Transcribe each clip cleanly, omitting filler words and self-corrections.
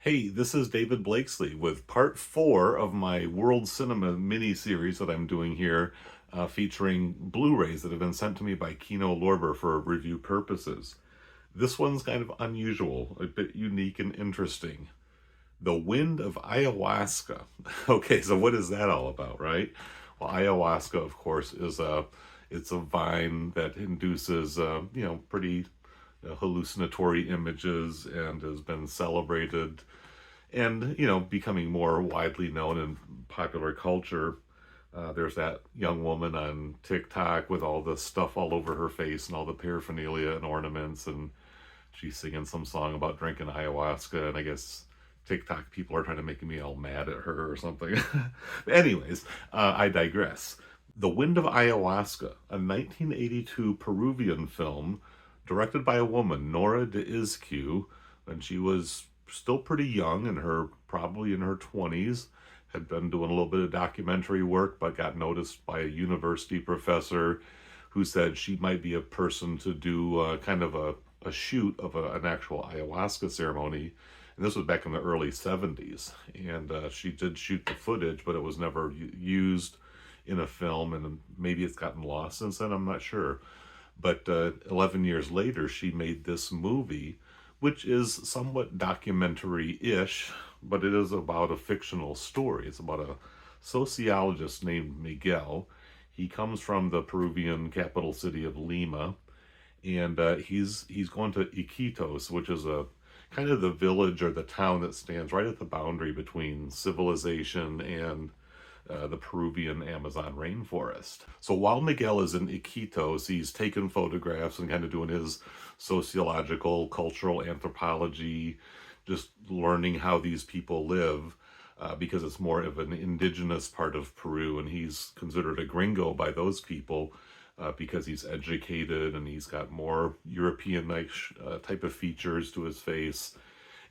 Hey, this is David Blakesley with part 4 of my World Cinema mini-series that I'm doing here, featuring Blu-rays that have been sent to me by Kino Lorber for review purposes. This one's kind of unusual, a bit unique and interesting. The Wind of Ayahuasca. Okay, so what is that all about, right? Well, ayahuasca, of course, it's a vine that induces, pretty hallucinatory images and has been celebrated and becoming more widely known in popular culture. There's that young woman on TikTok with all the stuff all over her face and all the paraphernalia and ornaments, and she's singing some song about drinking ayahuasca, and I guess TikTok people are trying to make me all mad at her or something. Anyways, I digress. The Wind of Ayahuasca, a 1982 Peruvian film directed by a woman, Nora de Izcue, and she was still pretty young, in her probably in her 20s, had been doing a little bit of documentary work, but got noticed by a university professor who said she might be a person to do kind of a shoot of an actual ayahuasca ceremony. And this was back in the early 70s. And she did shoot the footage, but it was never used in a film. And maybe it's gotten lost since then, I'm not sure. But 11 years later, she made this movie, which is somewhat documentary-ish, but it is about a fictional story. It's about a sociologist named Miguel. He comes from the Peruvian capital city of Lima, and he's going to Iquitos, which is a kind of the village or the town that stands right at the boundary between civilization and the Peruvian Amazon rainforest. So while Miguel is in Iquitos, he's taking photographs and kind of doing his sociological, cultural anthropology, just learning how these people live, because it's more of an indigenous part of Peru, and he's considered a gringo by those people. Because he's educated and he's got more European-like type of features to his face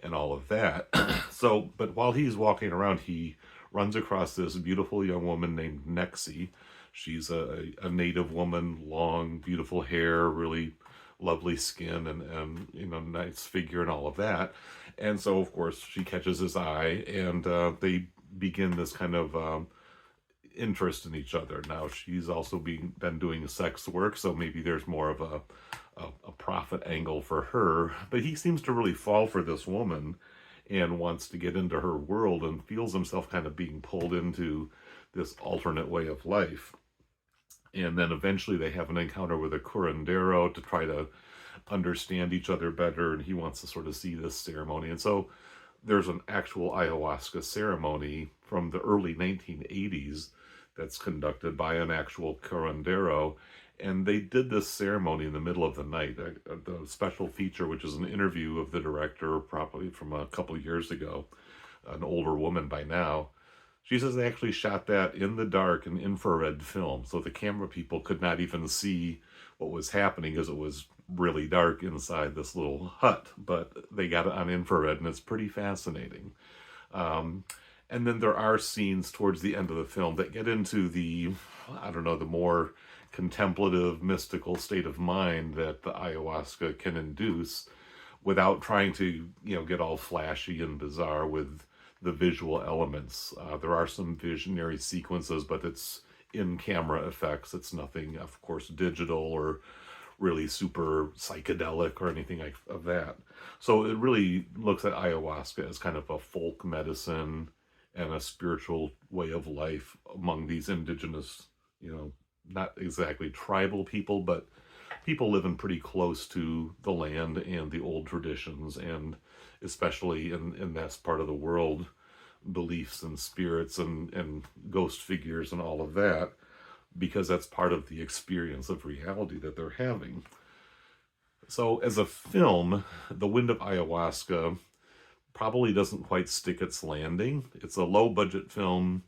and all of that. So, but while he's walking around, he runs across this beautiful young woman named Nexi. She's a native woman, long, beautiful hair, really lovely skin, and nice figure and all of that. And so, of course, she catches his eye, and they begin this kind of interest in each other. Now she's also been doing sex work, so maybe there's more of a profit angle for her. But he seems to really fall for this woman and wants to get into her world and feels himself kind of being pulled into this alternate way of life. And then eventually they have an encounter with a curandero to try to understand each other better, and he wants to sort of see this ceremony. And so there's an actual ayahuasca ceremony from the early 1980s that's conducted by an actual curandero. And they did this ceremony in the middle of the night. The special feature, which is an interview of the director, probably from a couple of years ago, an older woman by now. She says they actually shot that in the dark in infrared film, so the camera people could not even see what was happening because it was really dark inside this little hut, but they got it on infrared, and it's pretty fascinating. Um, and then there are scenes towards the end of the film that get into the, I don't know, the more contemplative, mystical state of mind that the ayahuasca can induce without trying to, get all flashy and bizarre with the visual elements. There are some visionary sequences, but it's in-camera effects. It's nothing, of course, digital or really super psychedelic or anything like of that. So it really looks at ayahuasca as kind of a folk medicine and a spiritual way of life among these indigenous, not exactly tribal people, but people living pretty close to the land and the old traditions, and especially in that part of the world, beliefs and spirits and ghost figures and all of that, because that's part of the experience of reality that they're having. So as a film, The Wind of Ayahuasca probably doesn't quite stick its landing. It's a low budget film.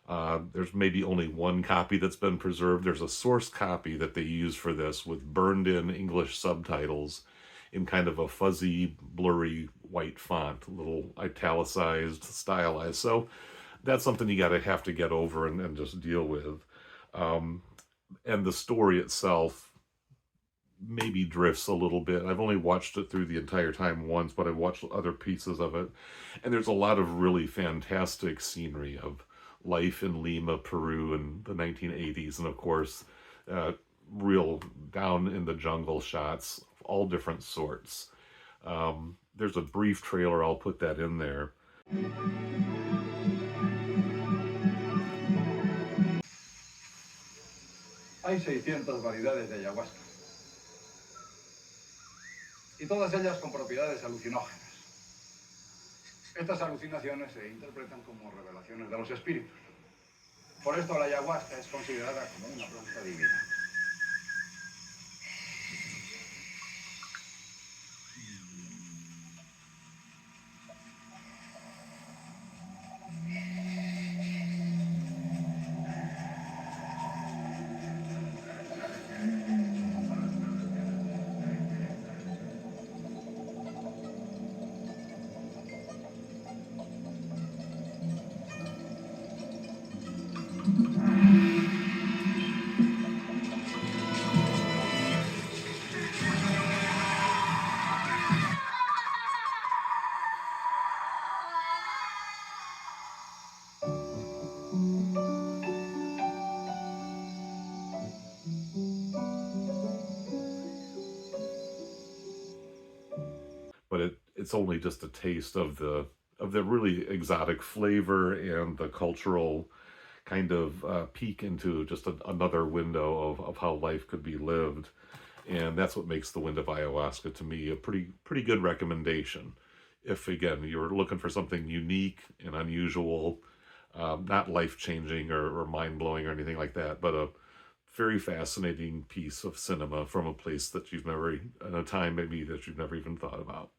There's maybe only one copy that's been preserved. There's a source copy that they use for this with burned in English subtitles in kind of a fuzzy, blurry white font, a little italicized, stylized. So that's something you gotta have to get over and just deal with. And the story itself maybe drifts a little bit. I've only watched it through the entire time once, but I've watched other pieces of it. And there's a lot of really fantastic scenery of life in Lima, Peru in the 1980s. And of course, real down in the jungle shots of all different sorts. There's a brief trailer, I'll put that in there. Hay 600 variedades de ayahuasca, y todas ellas con propiedades alucinógenas. Estas alucinaciones se interpretan como revelaciones de los espíritus. Por esto la ayahuasca es considerada como una planta divina. But it's only just a taste of the really exotic flavor and the cultural kind of peek into just another window of how life could be lived. And that's what makes The Wind of Ayahuasca to me a pretty good recommendation. If again you're looking for something unique and unusual, not life-changing or mind-blowing or anything like that, but a very fascinating piece of cinema from a place that you've never, in a time maybe that you've never even thought about.